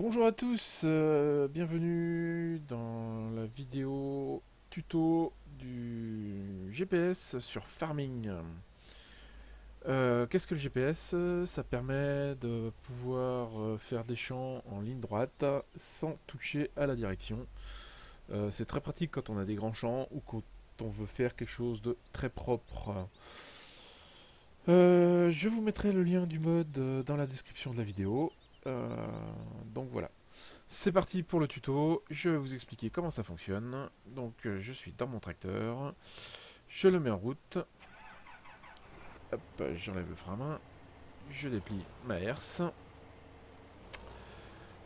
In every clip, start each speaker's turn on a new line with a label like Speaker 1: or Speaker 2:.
Speaker 1: Bonjour à tous, bienvenue dans la vidéo tuto du GPS sur Farming. Qu'est-ce que le GPS? Ça permet de pouvoir faire des champs en ligne droite sans toucher à la direction. C'est très pratique quand on a des grands champs ou quand on veut faire quelque chose de très propre. Je vous mettrai le lien du mode dans la description de la vidéo. Euh, donc voilà. C'est parti pour le tuto, je vais vous expliquer comment ça fonctionne. Donc je suis dans mon tracteur, je le mets en route, hop, j'enlève le frein à main, je déplie ma herse.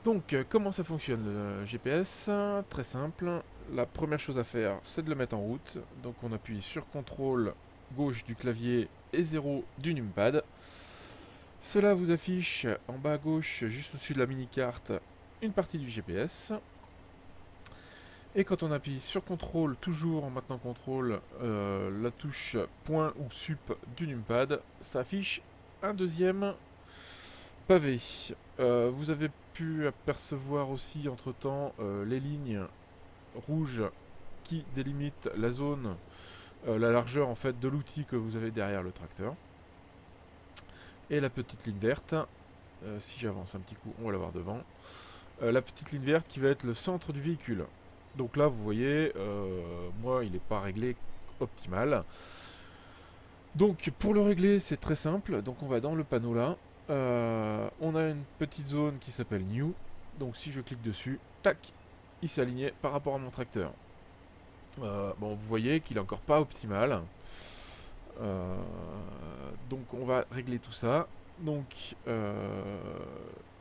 Speaker 1: Donc comment ça fonctionne le GPS? Très simple, la première chose à faire c'est de le mettre en route. Donc on appuie sur CTRL gauche du clavier et 0 du numpad. Cela vous affiche en bas à gauche, juste au-dessus de la mini-carte, une partie du GPS. Et quand on appuie sur CTRL, toujours en maintenant CTRL, la touche point ou sup du numpad, ça affiche un deuxième pavé. Vous avez pu apercevoir aussi entre temps les lignes rouges qui délimitent la zone, la largeur en fait de l'outil que vous avez derrière le tracteur. Et la petite ligne verte, si j'avance un petit coup, on va la voir devant. La petite ligne verte qui va être le centre du véhicule. Donc là, vous voyez, moi, il n'est pas réglé optimal. Donc pour le régler, c'est très simple. Donc on va dans le panneau là. On a une petite zone qui s'appelle New. Donc si je clique dessus, tac, il s'est aligné par rapport à mon tracteur. Bon, vous voyez qu'il est encore pas optimal. Euh, donc on va régler tout ça. Donc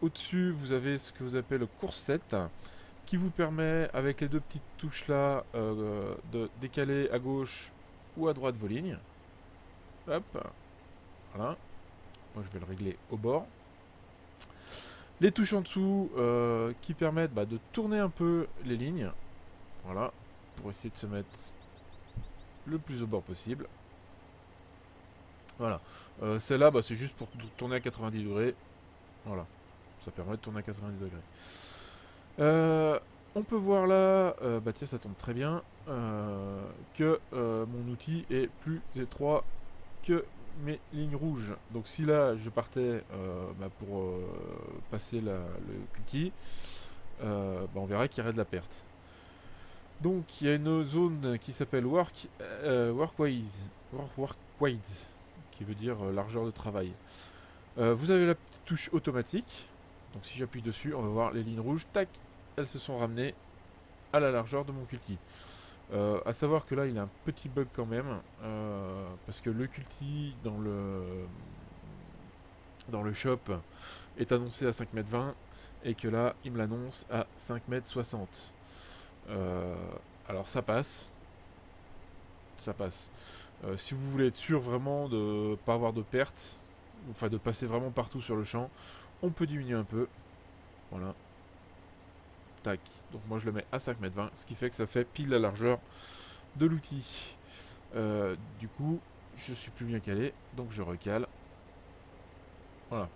Speaker 1: au-dessus, vous avez ce que vous appelez le course set qui vous permet, avec les deux petites touches là, de décaler à gauche ou à droite vos lignes. Hop, voilà. Moi je vais le régler au bord. Les touches en dessous qui permettent de tourner un peu les lignes. Voilà, pour essayer de se mettre le plus au bord possible. Voilà. Celle-là, c'est juste pour tourner à 90 degrés. Voilà, ça permet de tourner à 90 degrés. On peut voir là, tiens, ça tombe très bien, que mon outil est plus étroit que mes lignes rouges. Donc si là je partais pour passer le cookie, on verrait qu'il y aurait de la perte. Donc il y a une zone qui s'appelle work width, qui veut dire largeur de travail. Vous avez la petite touche automatique. Donc si j'appuie dessus, on va voir les lignes rouges, tac, elles se sont ramenées à la largeur de mon culti. À savoir que là il a un petit bug quand même, parce que le culti dans le shop est annoncé à 5,20 m et que là il me l'annonce à 5,60 m. Alors ça passe. Ça passe. Si vous voulez être sûr vraiment de ne pas avoir de perte, enfin de passer vraiment partout sur le champ, on peut diminuer un peu. Voilà. Tac. Donc moi je le mets à 5,20 m, ce qui fait que ça fait pile la largeur de l'outil. Du coup, je suis plus bien calé, donc je recale. Voilà.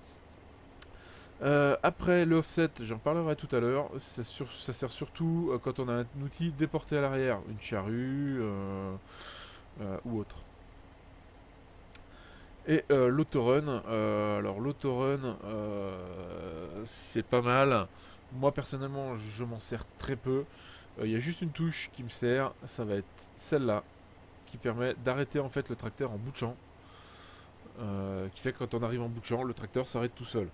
Speaker 1: Après le offset, j'en parlerai tout à l'heure. Ça sert surtout quand on a un outil déporté à l'arrière, une charrue ou autre. Et l'autorun, alors l'autorun, c'est pas mal. Moi personnellement, je m'en sers très peu. Il y a juste une touche qui me sert, ça va être celle-là, qui permet d'arrêter en fait le tracteur en bout de champ. Qui fait que quand on arrive en bout de champ, le tracteur s'arrête tout seul.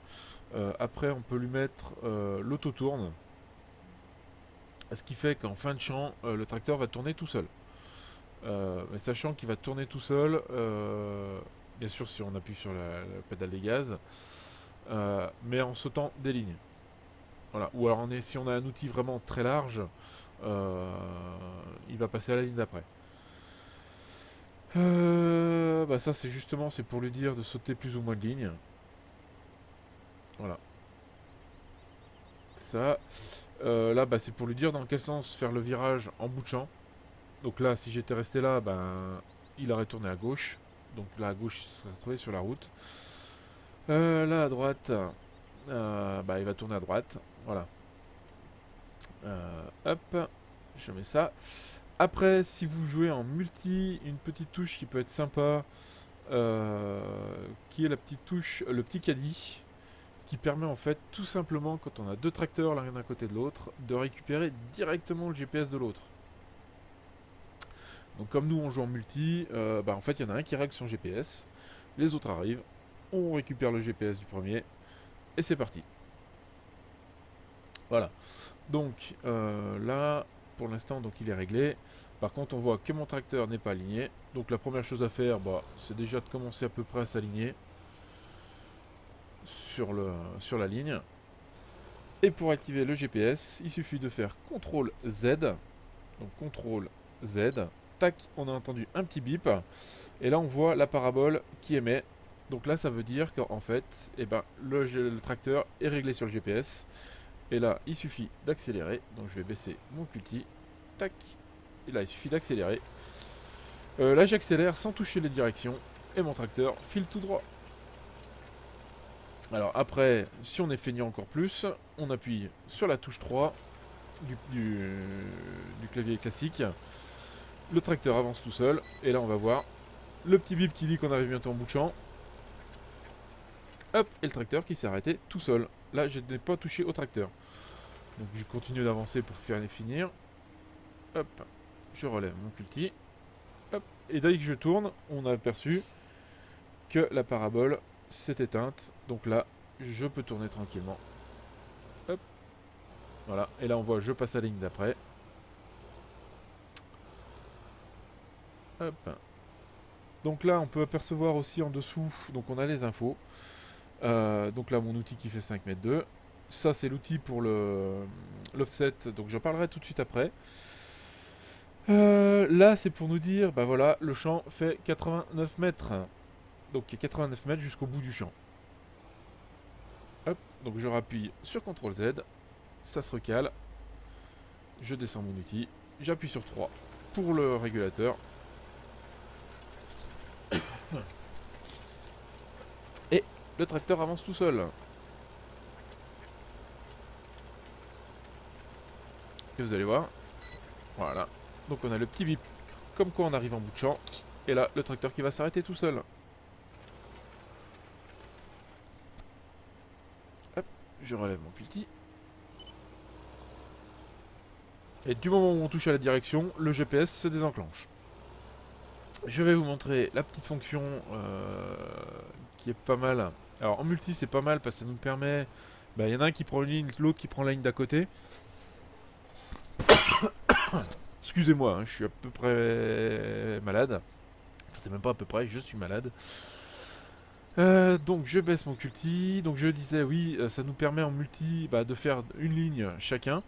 Speaker 1: Après, on peut lui mettre l'auto-tourne, ce qui fait qu'en fin de champ, le tracteur va tourner tout seul. Mais sachant qu'il va tourner tout seul, bien sûr si on appuie sur la pédale des gaz, mais en sautant des lignes. Voilà. Ou alors si on a un outil vraiment très large, il va passer à la ligne d'après. Ça c'est justement c'est pour lui dire de sauter plus ou moins de lignes. Voilà. Ça. Là c'est pour lui dire dans quel sens faire le virage en bout de champ. Donc là si j'étais resté là, il aurait tourné à gauche. Donc là à gauche il serait retrouvé sur la route. Là à droite, il va tourner à droite. Voilà. Hop, je mets ça. Après, si vous jouez en multi, une petite touche qui peut être sympa, qui est la petite touche, le petit caddie, qui permet en fait tout simplement, quand on a deux tracteurs l'un d'un côté de l'autre, de récupérer directement le GPS de l'autre. Donc comme nous on joue en multi, en fait il y en a un qui règle son GPS, les autres arrivent, on récupère le GPS du premier, et c'est parti. Voilà. Donc là, pour l'instant, donc il est réglé. Par contre, on voit que mon tracteur n'est pas aligné. Donc la première chose à faire, c'est déjà de commencer à peu près à s'aligner sur la ligne. Et pour activer le GPS, il suffit de faire CTRL Z. Donc CTRL Z. Tac, on a entendu un petit bip. Et là, on voit la parabole qui émet. Donc là, ça veut dire qu'en fait, le tracteur est réglé sur le GPS. Et là, il suffit d'accélérer. Donc je vais baisser mon culti. Tac. Et là, il suffit d'accélérer. Là, j'accélère sans toucher les directions. Et mon tracteur file tout droit. Alors après, si on est feignant encore plus, on appuie sur la touche 3 du clavier classique. Le tracteur avance tout seul. Et là, on va voir le petit bip qui dit qu'on arrive bientôt en bout de champ. Hop, et le tracteur qui s'est arrêté tout seul. Là, je n'ai pas touché au tracteur. Donc je continue d'avancer pour finir. Hop, je relève mon culti. Hop, et dès que je tourne, on a aperçu que la parabole s'est éteinte. Donc là, je peux tourner tranquillement. Hop, voilà. Et là, on voit, je passe à la ligne d'après. Hop. Donc là, on peut apercevoir aussi en dessous, donc on a les infos. Donc là, mon outil qui fait 5,2 m. Ça, c'est l'outil pour l'offset, donc j'en parlerai tout de suite après. Là, c'est pour nous dire, voilà, le champ fait 89 mètres. Donc il y a 89 mètres jusqu'au bout du champ. Hop, donc je rappuie sur CTRL Z, ça se recale. Je descends mon outil, j'appuie sur 3 pour le régulateur. Et le tracteur avance tout seul. Et vous allez voir, voilà. Donc on a le petit bip, comme quoi on arrive en bout de champ. Et là, le tracteur qui va s'arrêter tout seul. Hop, je relève mon culti. Et du moment où on touche à la direction, le GPS se désenclenche. Je vais vous montrer la petite fonction qui est pas mal. Alors en multi c'est pas mal parce que ça nous permet... Il y en a un qui prend une ligne, l'autre qui prend la ligne d'à côté. Excusez-moi, je suis à peu près malade. Enfin, c'est même pas à peu près, je suis malade. Donc je baisse mon culti. Donc je disais oui, ça nous permet en multi de faire une ligne chacun.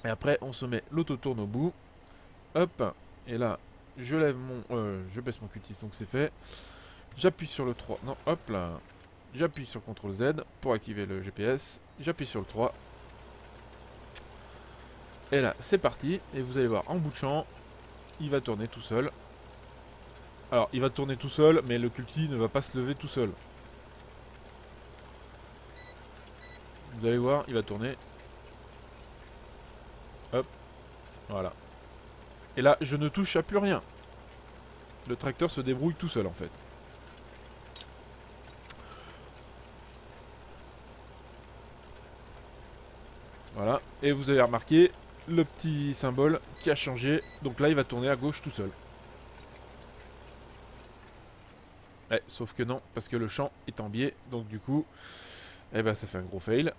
Speaker 1: Et après on se met l'auto-tourne au bout. Hop, et là je lève je baisse mon culti, donc c'est fait. J'appuie sur le 3. Non, hop là. J'appuie sur CTRL Z pour activer le GPS. J'appuie sur le 3. Et là, c'est parti. Et vous allez voir, en bout de champ, il va tourner tout seul. Alors, il va tourner tout seul, mais le culti ne va pas se lever tout seul. Vous allez voir, il va tourner. Hop. Voilà. Et là, je ne touche à plus rien. Le tracteur se débrouille tout seul, en fait. Voilà. Et vous avez remarqué le petit symbole qui a changé. Donc là, il va tourner à gauche tout seul. Sauf que non, parce que le champ est en biais. Donc du coup, ça fait un gros fail.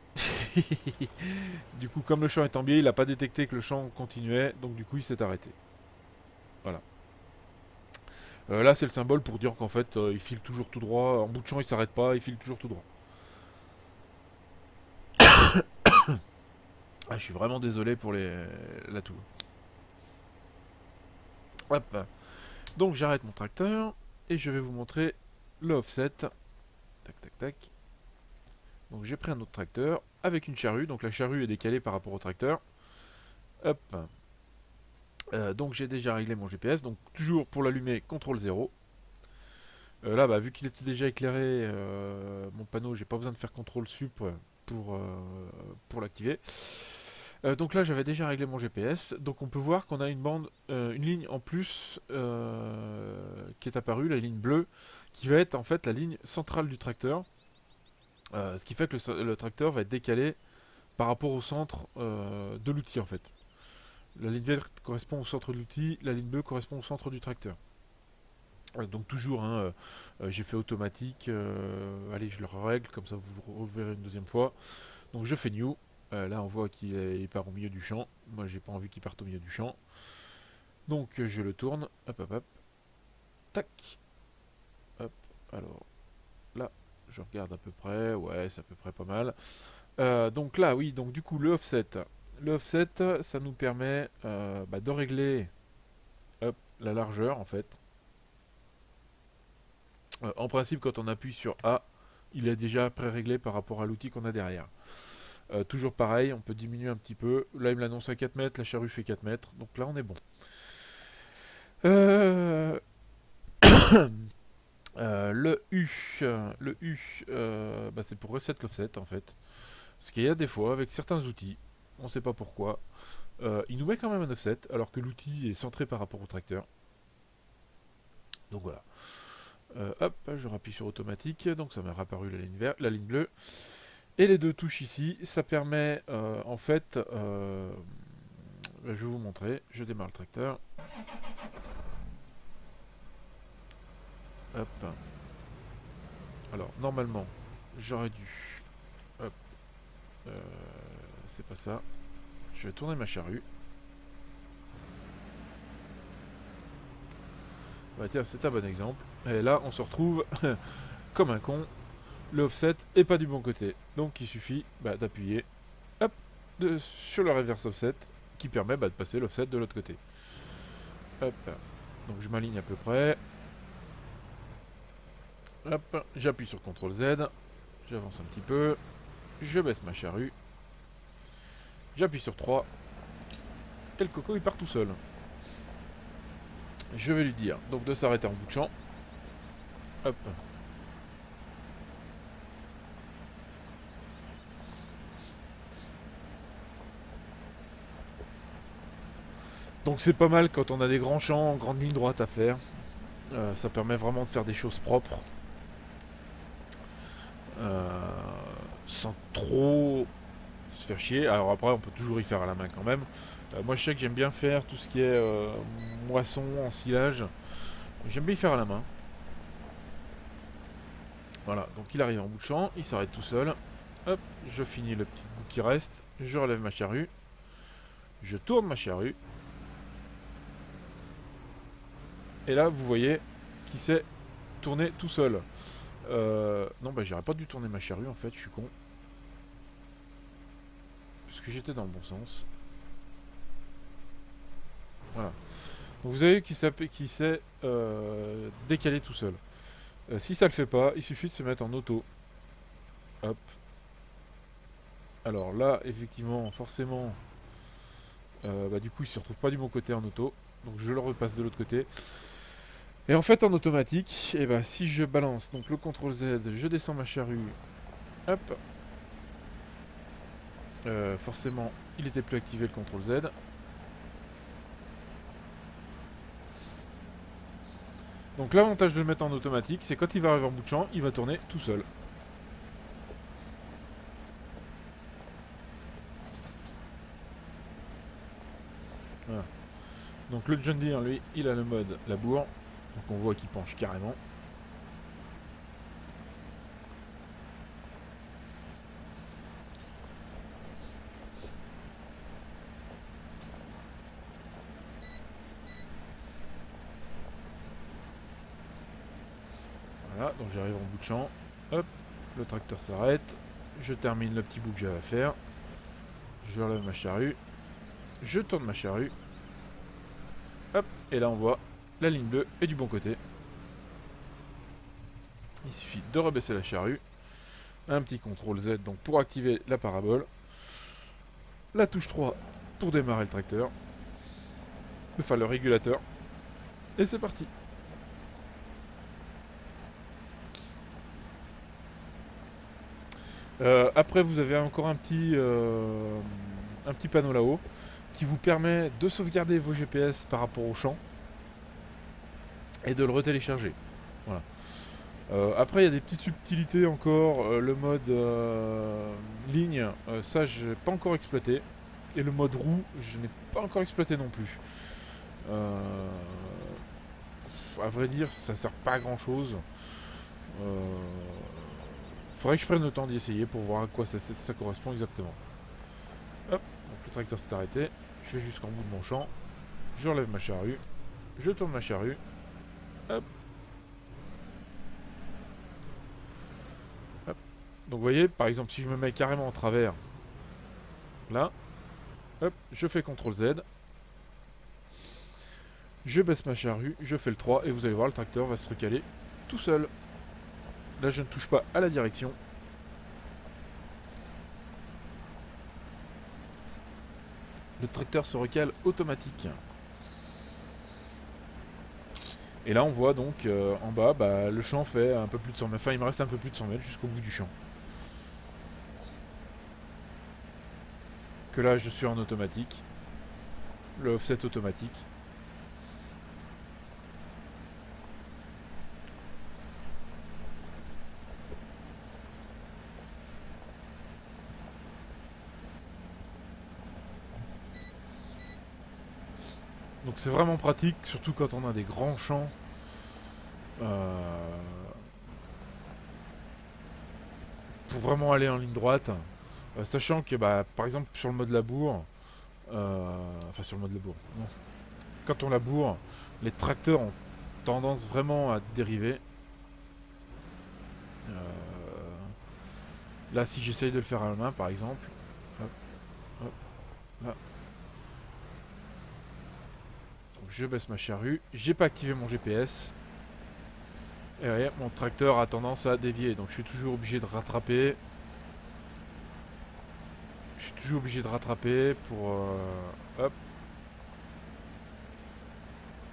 Speaker 1: Du coup, comme le champ est en biais, il n'a pas détecté que le champ continuait. Donc du coup, il s'est arrêté. Voilà. Là, c'est le symbole pour dire qu'en fait, il file toujours tout droit. En bout de champ, il s'arrête pas, il file toujours tout droit. Je suis vraiment désolé pour la toux. Hop. Donc j'arrête mon tracteur et je vais vous montrer le offset. Tac, tac, tac. Donc j'ai pris un autre tracteur avec une charrue. Donc la charrue est décalée par rapport au tracteur. Hop. Donc j'ai déjà réglé mon GPS. Donc toujours pour l'allumer, CTRL 0. Là, vu qu'il était déjà éclairé, mon panneau, j'ai pas besoin de faire CTRL SUP pour l'activer. Donc là j'avais déjà réglé mon GPS, donc on peut voir qu'on a une bande, une ligne en plus qui est apparue, la ligne bleue, qui va être en fait la ligne centrale du tracteur, ce qui fait que le tracteur va être décalé par rapport au centre de l'outil en fait. La ligne verte correspond au centre de l'outil, la ligne bleue correspond au centre du tracteur. Donc toujours, hein, j'ai fait automatique, allez je le règle, comme ça vous reverrez une deuxième fois. Donc je fais new, là on voit qu'il part au milieu du champ, moi j'ai pas envie qu'il parte au milieu du champ. Donc je le tourne, hop hop hop, tac, hop, alors là je regarde à peu près, ouais c'est à peu près pas mal. Donc là oui, donc du coup le offset, ça nous permet de régler hop, la largeur en fait. En principe, quand on appuie sur A, il est déjà pré-réglé par rapport à l'outil qu'on a derrière. Toujours pareil, on peut diminuer un petit peu. Là, il me l'annonce à 4 mètres, la charrue fait 4 mètres, donc là, on est bon. Euh, le U, c'est pour reset l'offset en fait. Ce qu'il y a des fois avec certains outils, on ne sait pas pourquoi, il nous met quand même un offset alors que l'outil est centré par rapport au tracteur. Donc voilà. Hop, je rappuie sur automatique, donc ça m'a réapparu la ligne verte, la ligne bleue. Et les deux touches ici, ça permet en fait, je vais vous montrer, je démarre le tracteur. Hop. Alors normalement, j'aurais dû, hop, c'est pas ça. Je vais tourner ma charrue. Bah tiens, c'est un bon exemple. Et là, on se retrouve comme un con. Le offset est pas du bon côté. Donc il suffit d'appuyer hop, sur le reverse offset qui permet de passer l'offset de l'autre côté. Hop. Donc je m'aligne à peu près. Hop, j'appuie sur CTRL Z. J'avance un petit peu. Je baisse ma charrue. J'appuie sur 3. Et le coco il part tout seul. Je vais lui dire donc de s'arrêter en bout de champ. Hop. Donc c'est pas mal quand on a des grands champs, grande ligne droite à faire. Ça permet vraiment de faire des choses propres. Sans trop se faire chier. Alors après on peut toujours y faire à la main quand même. Moi je sais que j'aime bien faire tout ce qui est moisson, ensilage. J'aime bien y faire à la main. Voilà, donc il arrive en bout de champ, il s'arrête tout seul. Hop, je finis le petit bout qui reste. Je relève ma charrue. Je tourne ma charrue. Et là, vous voyez qu'il s'est tourné tout seul. Non, j'aurais pas dû tourner ma charrue en fait, je suis con. Parce que j'étais dans le bon sens. Voilà. Donc vous avez qu'il s'est décalé tout seul. Si ça le fait pas, il suffit de se mettre en auto. Hop. Alors là, effectivement, forcément, du coup, il se retrouve pas du bon côté en auto. Donc je le repasse de l'autre côté. Et en fait, en automatique, si je balance donc le CTRL Z, je descends ma charrue. Hop. Forcément, il était plus activé le CTRL Z. Donc l'avantage de le mettre en automatique, c'est quand il va arriver en bout de champ, il va tourner tout seul. Voilà. Donc le John Deere, lui, il a le mode labour. Donc on voit qu'il penche carrément. Voilà, donc j'arrive en bout de champ. Hop, le tracteur s'arrête. Je termine le petit bout que j'avais à faire. Je relève ma charrue. Je tourne ma charrue. Hop, et là on voit la ligne bleue est du bon côté. Il suffit de rebaisser la charrue. Un petit CTRL Z donc pour activer la parabole. La touche 3 pour démarrer le tracteur. Enfin le régulateur. Et c'est parti. Après vous avez encore un petit un petit panneau là-haut qui vous permet de sauvegarder vos GPS par rapport au champ et de le retélécharger. Voilà. Après, il y a des petites subtilités encore. Le mode ligne, ça, je n'ai pas encore exploité. Et le mode roue, je n'ai pas encore exploité non plus. À vrai dire, ça sert pas à grand chose. Faudrait que je prenne le temps d'y essayer pour voir à quoi ça correspond exactement. Hop, donc le tracteur s'est arrêté. Je vais jusqu'en bout de mon champ. Je relève ma charrue. Je tourne ma charrue. Hop. Hop. Donc vous voyez, par exemple, si je me mets carrément en travers, là, hop, je fais CTRL Z. Je baisse ma charrue, je fais le 3 et vous allez voir, le tracteur va se recaler tout seul. Là, je ne touche pas à la direction. Le tracteur se recale automatique. Et là, on voit donc en bas, bah, le champ fait un peu plus de 100 mètres. Enfin, il me reste un peu plus de 100 mètres jusqu'au bout du champ. Que là, je suis en automatique. Le offset automatique. Donc c'est vraiment pratique, surtout quand on a des grands champs. Pour vraiment aller en ligne droite. Sachant que, bah, par exemple, sur le mode labour, enfin sur le mode labour, non. Quand on laboure, les tracteurs ont tendance vraiment à dériver. Là, si j'essaye de le faire à la main, par exemple, hop, hop, là. Donc, je baisse ma charrue. J'ai pas activé mon GPS. Et voyez, mon tracteur a tendance à dévier. Donc, je suis toujours obligé de rattraper. Je suis toujours obligé de rattraper pour... hop.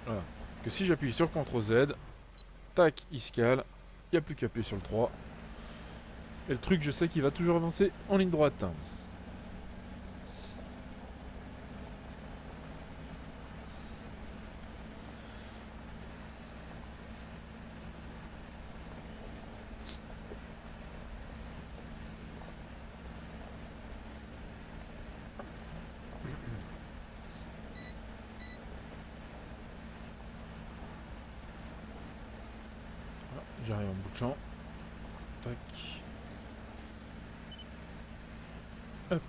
Speaker 1: Voilà. Que si j'appuie sur CTRL Z, tac, il se cale. Il n'y a plus qu'à appuyer sur le 3. Et le truc, je sais qu'il va toujours avancer en ligne droite. J'arrive en bout de champ. Tac. Hop,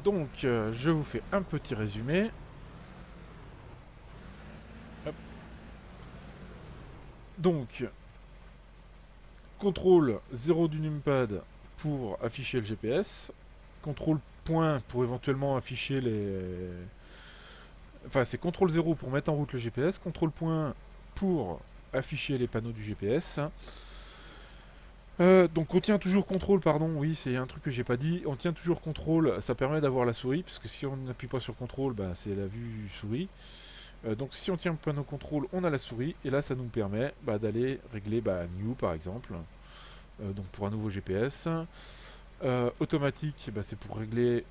Speaker 1: donc je vous fais un petit résumé. Hop. Donc, contrôle 0 du numpad pour afficher le GPS. Contrôle point pour éventuellement afficher les... Enfin, c'est contrôle 0 pour mettre en route le GPS. Contrôle point pour afficher les panneaux du GPS. Donc on tient toujours contrôle, pardon, oui c'est un truc que j'ai pas dit, on tient toujours contrôle, ça permet d'avoir la souris, parce que si on n'appuie pas sur contrôle, bah, c'est la vue souris. Donc si on tient le panneau contrôle, on a la souris, et là ça nous permet bah, d'aller régler new par exemple, donc pour un nouveau GPS. Automatique, bah, c'est pour régler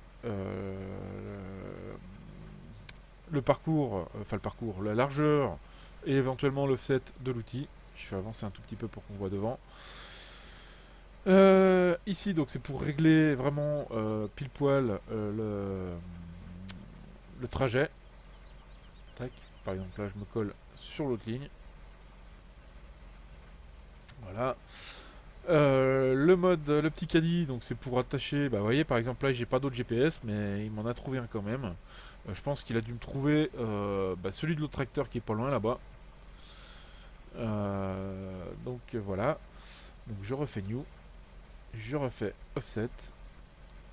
Speaker 1: le parcours, enfin le parcours, la largeur, et éventuellement l'offset de l'outil. Je fais avancer un tout petit peu pour qu'on voit devant. Ici, donc c'est pour régler vraiment pile poil le trajet. Tac. Par exemple, là, je me colle sur l'autre ligne. Voilà. Le mode, le petit caddie, donc c'est pour attacher. Bah, vous voyez, par exemple, là, j'ai pas d'autre GPS, mais il m'en a trouvé un quand même. Je pense qu'il a dû me trouver bah, celui de l'autre tracteur qui est pas loin là-bas. Donc voilà. Donc je refais new. Je refais offset,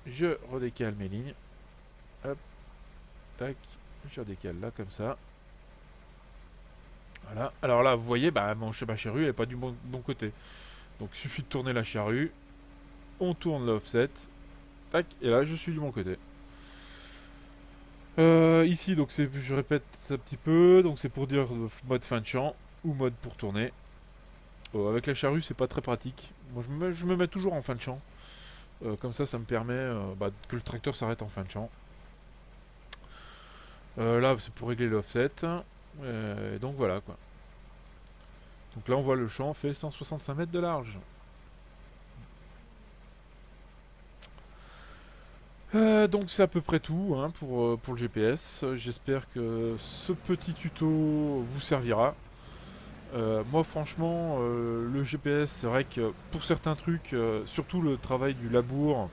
Speaker 1: je redécale mes lignes, hop, tac, je redécale là comme ça. Voilà, alors là vous voyez, bah, ma charrue elle n'est pas du bon côté. Donc il suffit de tourner la charrue, on tourne l'offset, tac, et là je suis du bon côté. Ici, donc je répète un petit peu, donc c'est pour dire mode fin de champ ou mode pour tourner. Avec la charrue c'est pas très pratique. Moi je me mets toujours en fin de champ. Comme ça me permet bah, que le tracteur s'arrête en fin de champ. Là, c'est pour régler l'offset. Donc voilà quoi. Donc là, on voit le champ fait 165 mètres de large. Donc c'est à peu près tout hein, pour le GPS. J'espère que ce petit tuto vous servira. Moi franchement, le GPS, c'est vrai que pour certains trucs, surtout le travail du labour,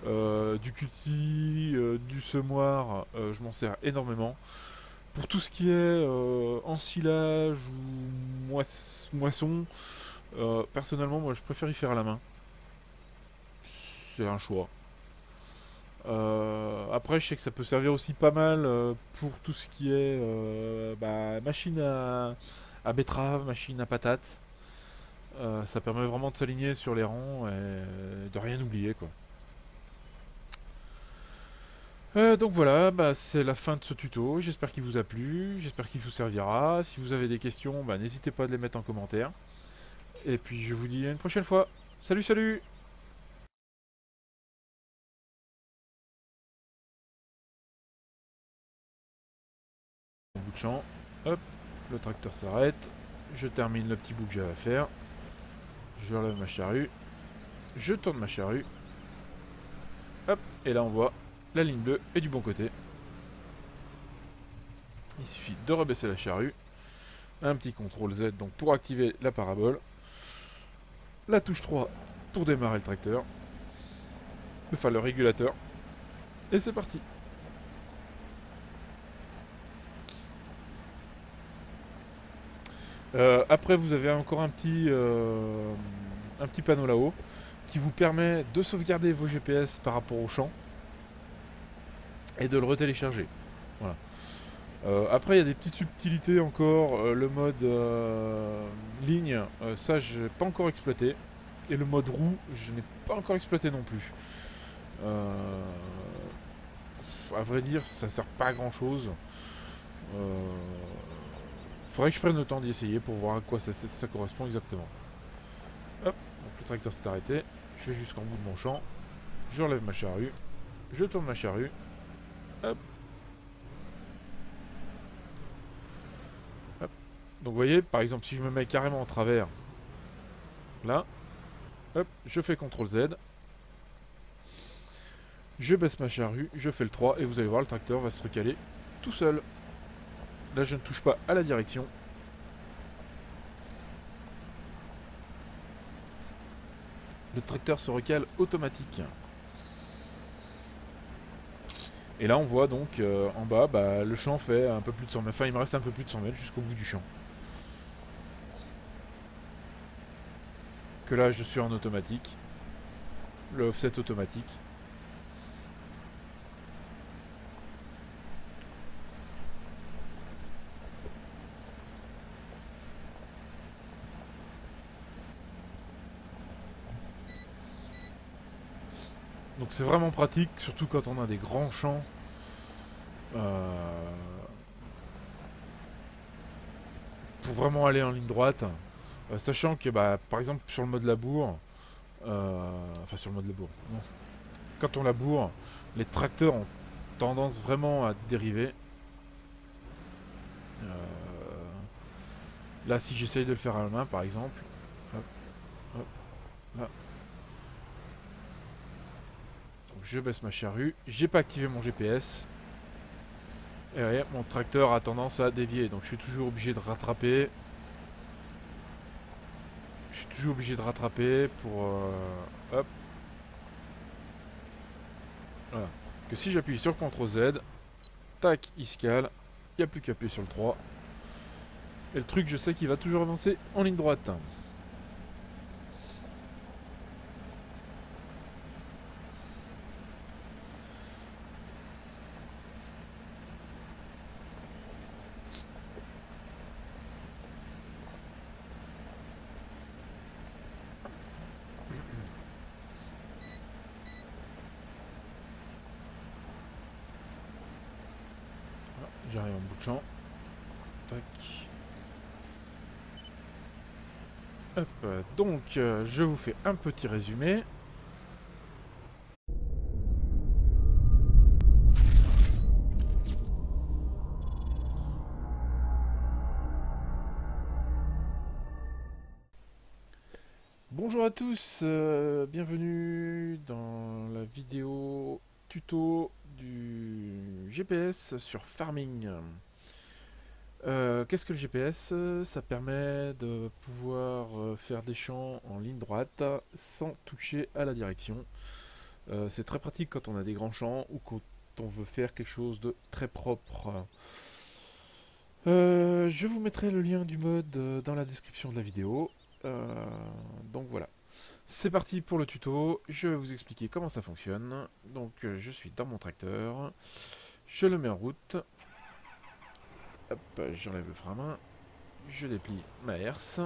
Speaker 1: du culti, du semoir, je m'en sers énormément. Pour tout ce qui est ensilage ou moisson, personnellement, moi je préfère y faire à la main. C'est un choix. Après, je sais que ça peut servir aussi pas mal pour tout ce qui est machine à betterave, machine à patate. Ça permet vraiment de s'aligner sur les rangs et de rien oublier quoi. Donc voilà, c'est la fin de ce tuto. J'espère qu'il vous a plu, j'espère qu'il vous servira. Si vous avez des questions, n'hésitez pas à les mettre en commentaire. Et puis je vous dis à une prochaine fois. Salut, salut! Bout de champ, hop, le tracteur s'arrête. Je termine le petit bout que j'ai à faire. Je relève ma charrue. Je tourne ma charrue. Hop, et là on voit la ligne bleue est du bon côté. Il suffit de rebaisser la charrue. Un petit CTRL Z donc pour activer la parabole. La touche 3 pour démarrer le tracteur. Enfin le régulateur. Et c'est parti. Après vous avez encore un petit panneau là-haut qui vous permet de sauvegarder vos GPS par rapport au champ et de le retélécharger. Voilà. Après il y a des petites subtilités encore, le mode ligne, ça je n'ai pas encore exploité, et le mode roue je n'ai pas encore exploité non plus. À vrai dire ça sert pas à grand chose. Faudrait que je prenne le temps d'y essayer pour voir à quoi ça correspond exactement. Hop, donc le tracteur s'est arrêté, je vais jusqu'en bout de mon champ, je relève ma charrue, je tourne ma charrue, hop. Hop. Donc vous voyez, par exemple, si je me mets carrément en travers, là, hop, je fais CTRL Z, je baisse ma charrue, je fais le 3, et vous allez voir, le tracteur va se recaler tout seul. Là, je ne touche pas à la direction. Le tracteur se recale automatique. Et là, on voit donc en bas, le champ fait un peu plus de 100 mètres. Enfin, il me reste un peu plus de 100 mètres jusqu'au bout du champ. Que là, je suis en automatique. Le offset automatique. Donc c'est vraiment pratique, surtout quand on a des grands champs. Pour vraiment aller en ligne droite. Sachant que par exemple sur le mode labour, enfin sur le mode labour, non. Quand on laboure, les tracteurs ont tendance vraiment à dériver. Là si j'essaye de le faire à la main par exemple, hop, hop, là. Donc je baisse ma charrue, j'ai pas activé mon GPS. Et vous voyez, mon tracteur a tendance à dévier, donc je suis toujours obligé de rattraper. Je suis toujours obligé de rattraper pour... hop. Voilà. Que si j'appuie sur CTRL Z, tac, il se cale. Il n'y a plus qu'à appuyer sur le 3. Et le truc, je sais qu'il va toujours avancer en ligne droite. J'arrive en bout de champ. Tac. Hop, donc je vous fais un petit résumé. Bonjour à tous, bienvenue dans la vidéo tuto du GPS sur Farming. Qu'est-ce que le GPS? Ça permet de pouvoir faire des champs en ligne droite sans toucher à la direction. C'est très pratique quand on a des grands champs ou quand on veut faire quelque chose de très propre. Je vous mettrai le lien du mode dans la description de la vidéo. Donc voilà. C'est parti pour le tuto, je vais vous expliquer comment ça fonctionne. Donc je suis dans mon tracteur, je le mets en route, hop, j'enlève le frein à main, je déplie ma herse.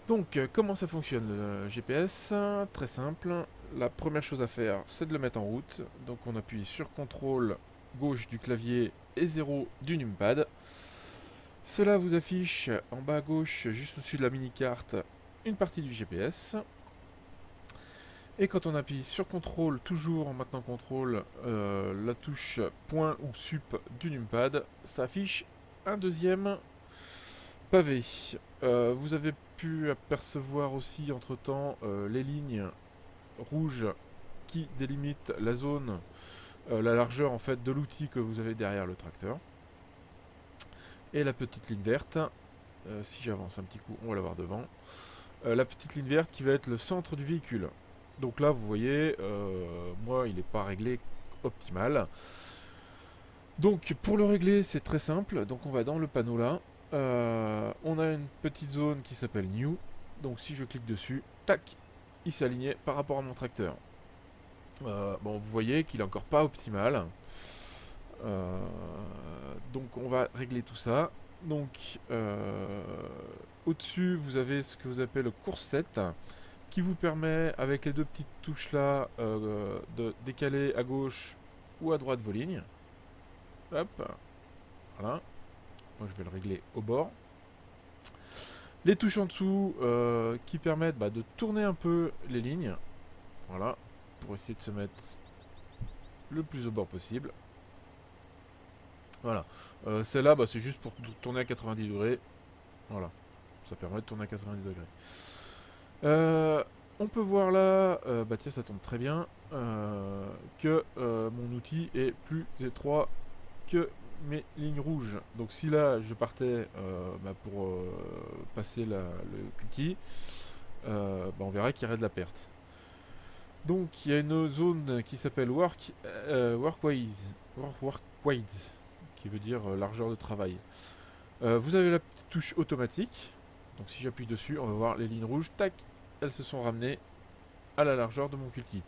Speaker 1: Donc comment ça fonctionne le GPS? Très simple, la première chose à faire c'est de le mettre en route. Donc on appuie sur CTRL gauche du clavier et 0 du numpad. Cela vous affiche en bas à gauche, juste au-dessus de la mini-carte, une partie du GPS. Et quand on appuie sur CTRL, toujours en maintenant CTRL, la touche point ou sup du numpad, ça affiche un deuxième pavé. Vous avez pu apercevoir aussi entre temps les lignes rouges qui délimitent la zone, la largeur en fait de l'outil que vous avez derrière le tracteur. Et la petite ligne verte, si j'avance un petit coup, on va la voir devant. La petite ligne verte qui va être le centre du véhicule. Donc là, vous voyez, moi, il n'est pas réglé optimal. Donc pour le régler, c'est très simple. Donc on va dans le panneau là. On a une petite zone qui s'appelle New. Donc si je clique dessus, tac, il s'est aligné par rapport à mon tracteur. Bon, vous voyez qu'il est encore pas optimal. Donc on va régler tout ça. Donc au-dessus, vous avez ce que vous appelez le course set, qui vous permet, avec les deux petites touches là, de décaler à gauche ou à droite vos lignes. Hop, voilà. Moi je vais le régler au bord. Les touches en dessous qui permettent de tourner un peu les lignes. Voilà, pour essayer de se mettre le plus au bord possible. Voilà. Celle-là, c'est juste pour tourner à 90 degrés. Voilà. Ça permet de tourner à 90 degrés. On peut voir là, tiens, ça tombe très bien, que mon outil est plus étroit que mes lignes rouges. Donc si là je partais pour passer le cookie, on verra qu'il y aurait de la perte. Donc il y a une zone qui s'appelle workways, qui veut dire largeur de travail. Vous avez la petite touche automatique. Donc si j'appuie dessus, on va voir les lignes rouges, tac, elles se sont ramenées à la largeur de mon culti.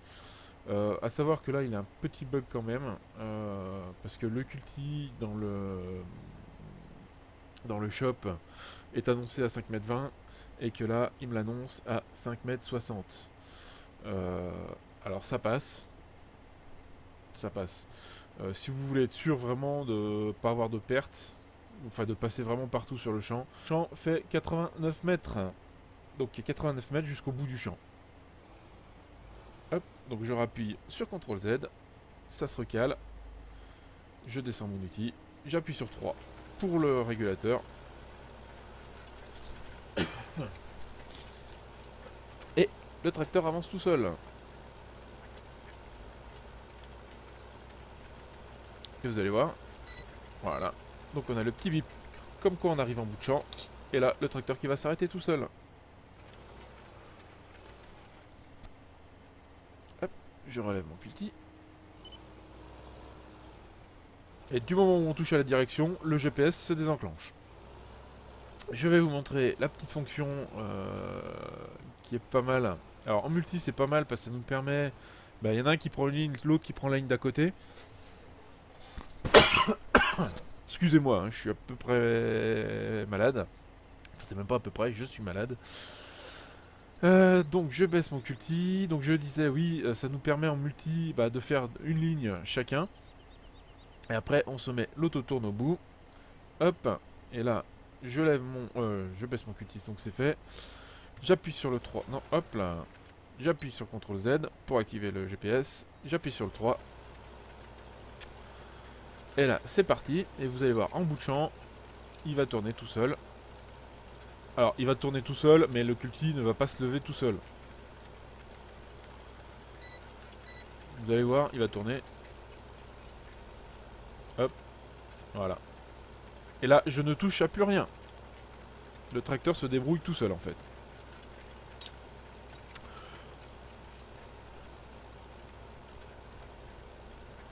Speaker 1: A savoir que là il a un petit bug quand même, parce que le culti dans le shop est annoncé à 5,20 m et que là il me l'annonce à 5,60 m. Alors ça passe. Si vous voulez être sûr vraiment de ne pas avoir de perte, enfin de passer vraiment partout sur le champ, le champ fait 89 mètres. Donc il y a 89 mètres jusqu'au bout du champ. Hop, donc je rappuie sur CTRL Z, ça se recale, je descends mon outil, j'appuie sur 3 pour le régulateur. Et le tracteur avance tout seul. Et vous allez voir, voilà. Donc on a le petit bip, comme quoi on arrive en bout de champ. Et là, le tracteur qui va s'arrêter tout seul. Hop, je relève mon culti. Et du moment où on touche à la direction, le GPS se désenclenche. Je vais vous montrer la petite fonction qui est pas mal. Alors en multi c'est pas mal parce que ça nous permet... Il y en a un qui prend une ligne, l'autre qui prend la ligne d'à côté. Excusez-moi, je suis à peu près malade. Enfin, c'est même pas à peu près, je suis malade. Donc je baisse mon culti. Donc je disais oui, ça nous permet en multi de faire une ligne chacun. Et après on se met l'auto-tourne au bout. Hop, et là je lève je baisse mon culti, donc c'est fait. J'appuie sur le 3. Non, hop là. J'appuie sur CTRL Z pour activer le GPS. J'appuie sur le 3. Et là, c'est parti. Et vous allez voir, en bout de champ, il va tourner tout seul. Alors, il va tourner tout seul, mais le culti ne va pas se lever tout seul. Vous allez voir, il va tourner. Hop, voilà. Et là, je ne touche à plus rien. Le tracteur se débrouille tout seul, en fait.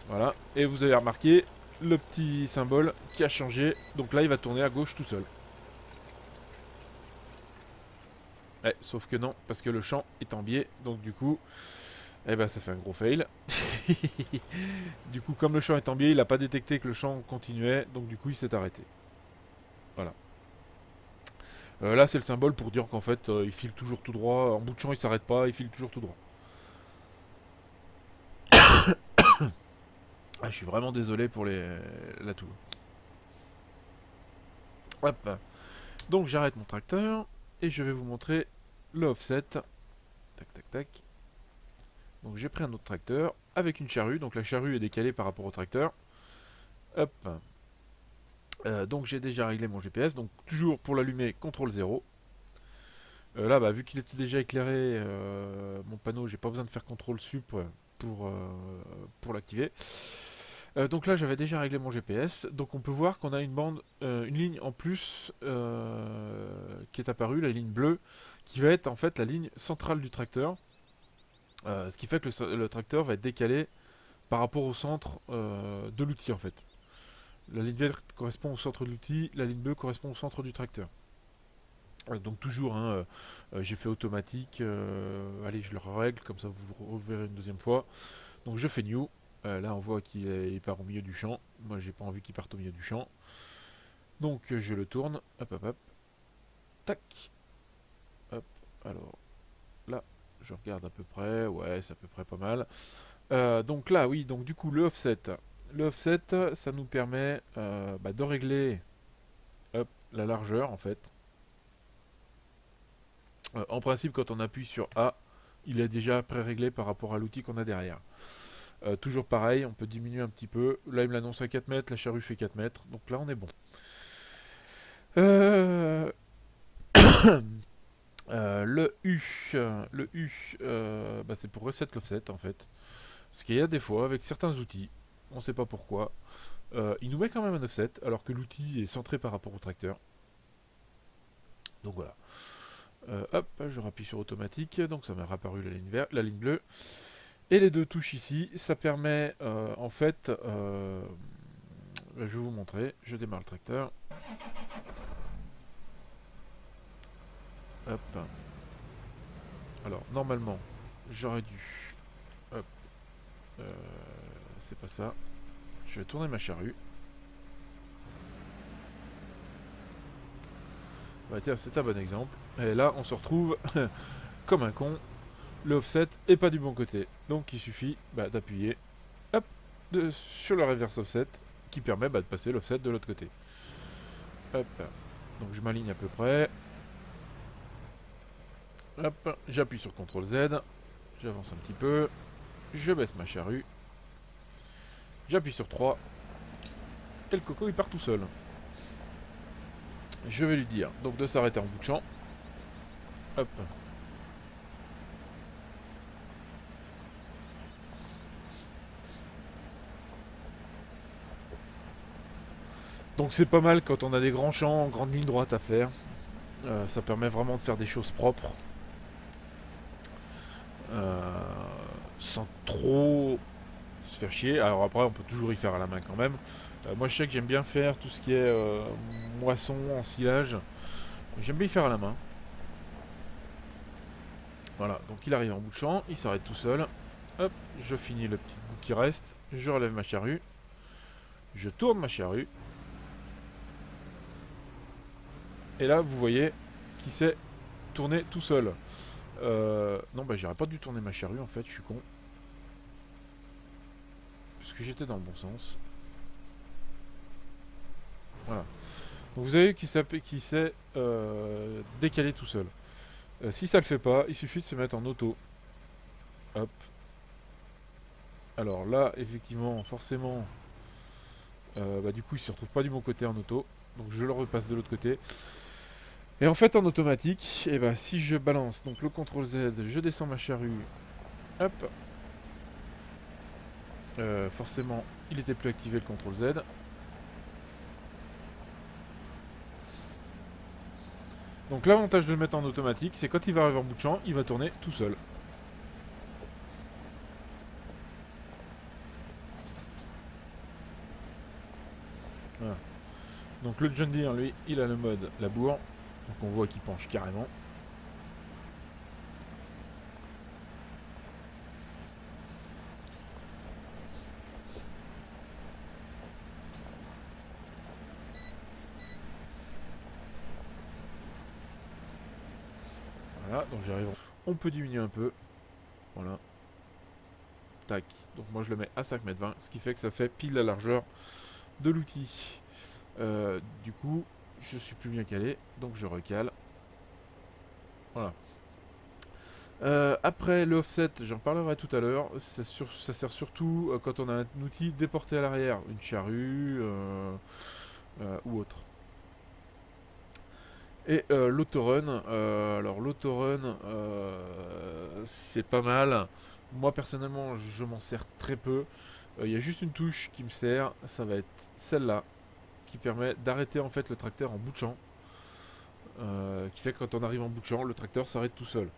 Speaker 1: Voilà. Et vous avez remarqué le petit symbole qui a changé. Donc là, il va tourner à gauche tout seul. Ouais, sauf que non, parce que le champ est en biais. Donc du coup, eh ben, ça fait un gros fail. Du coup, comme le champ est en biais, il n'a pas détecté que le champ continuait. Donc du coup, il s'est arrêté. Voilà. Là, c'est le symbole pour dire qu'en fait, il file toujours tout droit. En bout de champ, il s'arrête pas, il file toujours tout droit. Ah, je suis vraiment désolé pour la toux. Hop. Donc j'arrête mon tracteur et je vais vous montrer le offset. Tac, tac, tac. Donc j'ai pris un autre tracteur avec une charrue. Donc la charrue est décalée par rapport au tracteur. Hop. Donc j'ai déjà réglé mon GPS. Donc toujours pour l'allumer, CTRL 0. Là, bah, vu qu'il était déjà éclairé, mon panneau, j'ai pas besoin de faire CTRL SUP pour l'activer. Donc là, j'avais déjà réglé mon GPS. Donc on peut voir qu'on a une bande, une ligne en plus qui est apparue, la ligne bleue, qui va être en fait la ligne centrale du tracteur. Ce qui fait que le tracteur va être décalé par rapport au centre de l'outil en fait. La ligne verte correspond au centre de l'outil, la ligne bleue correspond au centre du tracteur. Donc toujours, hein, j'ai fait automatique. Allez, je le règle, comme ça vous reverrez une deuxième fois. Donc je fais new. Là on voit qu'il part au milieu du champ. Moi j'ai pas envie qu'il parte au milieu du champ. Donc je le tourne. Hop hop hop. Tac. Hop. Alors là, je regarde à peu près. Ouais, c'est à peu près pas mal. Donc là, oui, donc du coup le offset. Le offset, ça nous permet de régler hop, la largeur en fait. En principe, quand on appuie sur A, il est déjà pré-réglé par rapport à l'outil qu'on a derrière. Toujours pareil, on peut diminuer un petit peu. Là, il me l'annonce à 4 mètres, la charrue fait 4 mètres. Donc là, on est bon. Le U, c'est pour reset l'offset en fait. Ce qu'il y a des fois avec certains outils, on ne sait pas pourquoi, il nous met quand même un offset alors que l'outil est centré par rapport au tracteur. Donc voilà. Hop, je rappuie sur automatique, donc ça m'a réapparu la ligne verte, la ligne bleue. Et les deux touches ici, ça permet en fait, je vais vous montrer, je démarre le tracteur. Hop. Alors normalement, j'aurais dû, hop, c'est pas ça. Je vais tourner ma charrue. Bah tiens, c'est un bon exemple. Et là, on se retrouve comme un con. Le offset est pas du bon côté. Donc il suffit d'appuyer hop, sur le reverse offset qui permet de passer l'offset de l'autre côté. Hop. Donc je m'aligne à peu près. Hop, j'appuie sur CTRL Z. J'avance un petit peu. Je baisse ma charrue. J'appuie sur 3. Et le coco il part tout seul. Je vais lui dire donc de s'arrêter en bout de champ. Hop. Donc c'est pas mal quand on a des grands champs, grande ligne droite à faire. Ça permet vraiment de faire des choses propres. Sans trop se faire chier. Alors après on peut toujours y faire à la main quand même. Moi je sais que j'aime bien faire tout ce qui est moisson, ensilage. J'aime bien y faire à la main. Voilà, donc il arrive en bout de champ, il s'arrête tout seul. Hop, je finis le petit bout qui reste. Je relève ma charrue. Je tourne ma charrue. Et là, vous voyez qu'il s'est tourné tout seul. Non, j'aurais pas dû tourner ma charrue en fait, je suis con. Puisque j'étais dans le bon sens. Voilà. Donc vous avez qu'il s'est décalé tout seul. Si ça le fait pas, il suffit de se mettre en auto. Hop. Alors là, effectivement, forcément, du coup, il se retrouve pas du bon côté en auto. Donc je le repasse de l'autre côté. Et en fait en automatique, et bah, si je balance donc le CTRL Z, je descends ma charrue, hop, forcément il était plus activé le CTRL Z. Donc l'avantage de le mettre en automatique, c'est quand il va arriver en bout de champ, il va tourner tout seul. Voilà. Donc le John Deere, lui, il a le mode labour. Donc on voit qu'il penche carrément. Voilà, donc j'arrive. On peut diminuer un peu. Voilà. Tac. Donc moi je le mets à 5,20 m, ce qui fait que ça fait pile la largeur de l'outil. Du coup, je suis plus bien calé, donc je recale. Voilà. Après le offset, j'en parlerai tout à l'heure, ça sert surtout quand on a un outil déporté à l'arrière, une charrue ou autre. Et l'autorun, alors l'autorun c'est pas mal. Moi personnellement je m'en sers très peu. Il y a juste une touche qui me sert, ça va être celle-là, qui permet d'arrêter en fait le tracteur en bout de champ. Qui fait que quand on arrive en bout de champ, le tracteur s'arrête tout seul.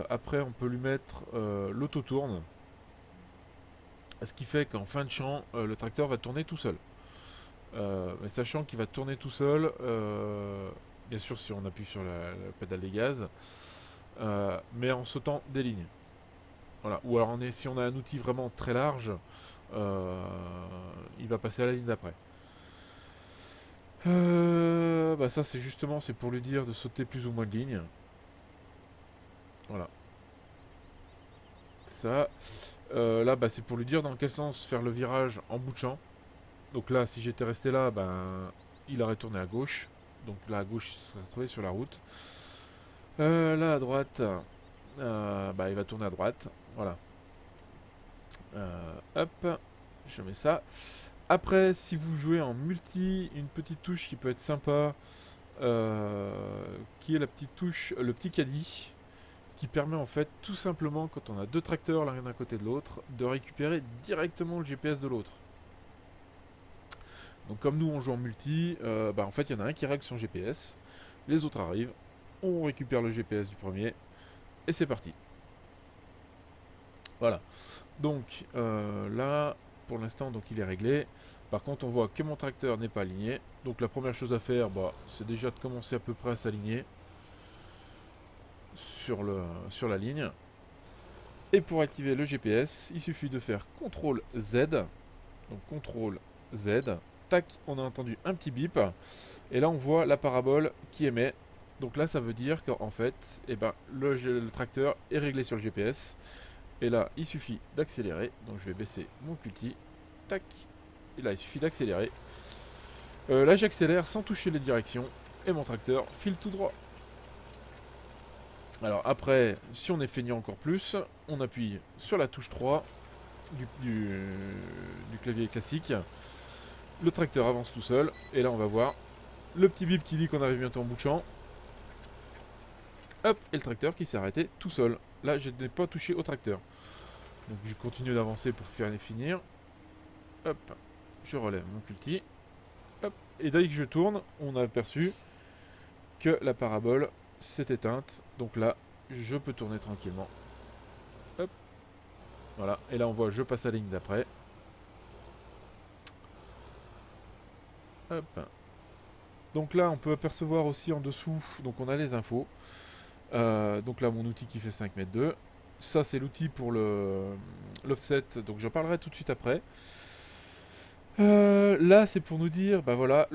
Speaker 1: Après on peut lui mettre l'auto-tourne. Ce qui fait qu'en fin de champ, le tracteur va tourner tout seul. Mais sachant qu'il va tourner tout seul, bien sûr si on appuie sur la pédale des gaz, mais en sautant des lignes. Voilà. Ou alors si on a un outil vraiment très large, il va passer à la ligne d'après. Bah ça c'est justement pour lui dire de sauter plus ou moins de lignes. Voilà. Ça. Là bah, c'est pour lui dire dans quel sens faire le virage en bout de champ. Donc là si j'étais resté là, ben il aurait tourné à gauche. Donc là à gauche il serait retrouvé sur la route. Là à droite, bah, il va tourner à droite. Voilà. Hop, je mets ça. Après, si vous jouez en multi, une petite touche qui peut être sympa, qui est la petite touche, le petit caddie, qui permet en fait tout simplement, quand on a deux tracteurs l'un d'un côté de l'autre, de récupérer directement le GPS de l'autre. Donc comme nous on joue en multi, bah, en fait il y en a un qui règle son GPS, les autres arrivent, on récupère le GPS du premier, et c'est parti. Voilà. Donc là, pour l'instant, donc il est réglé. Par contre, on voit que mon tracteur n'est pas aligné. Donc la première chose à faire, bah, c'est déjà de commencer à peu près à s'aligner sur la ligne. Et pour activer le GPS, il suffit de faire CTRL Z. Donc CTRL Z. Tac, on a entendu un petit bip. Et là, on voit la parabole qui émet. Donc là, ça veut dire qu'en fait, eh ben, le tracteur est réglé sur le GPS. Et là, il suffit d'accélérer. Donc je vais baisser mon QT. Tac. Et là, il suffit d'accélérer. Là, j'accélère sans toucher les directions. Et mon tracteur file tout droit. Alors après, si on est feignant encore plus, on appuie sur la touche 3 du clavier classique. Le tracteur avance tout seul. Et là, on va voir le petit bip qui dit qu'on arrive bientôt en bout de champ. Hop, et le tracteur qui s'est arrêté tout seul. Là, je n'ai pas touché au tracteur. Donc je continue d'avancer pour faire les finir. Hop, je relève mon culti. Hop, et dès que je tourne, on a aperçu que la parabole s'est éteinte. Donc là, je peux tourner tranquillement. Hop, voilà. Et là, on voit, je passe à la ligne d'après. Hop. Donc là, on peut apercevoir aussi en dessous, donc on a les infos. Donc là, mon outil qui fait 5,2 m. Ça, c'est l'outil pour l'offset, donc j'en parlerai tout de suite après. Là, c'est pour nous dire, bah voilà,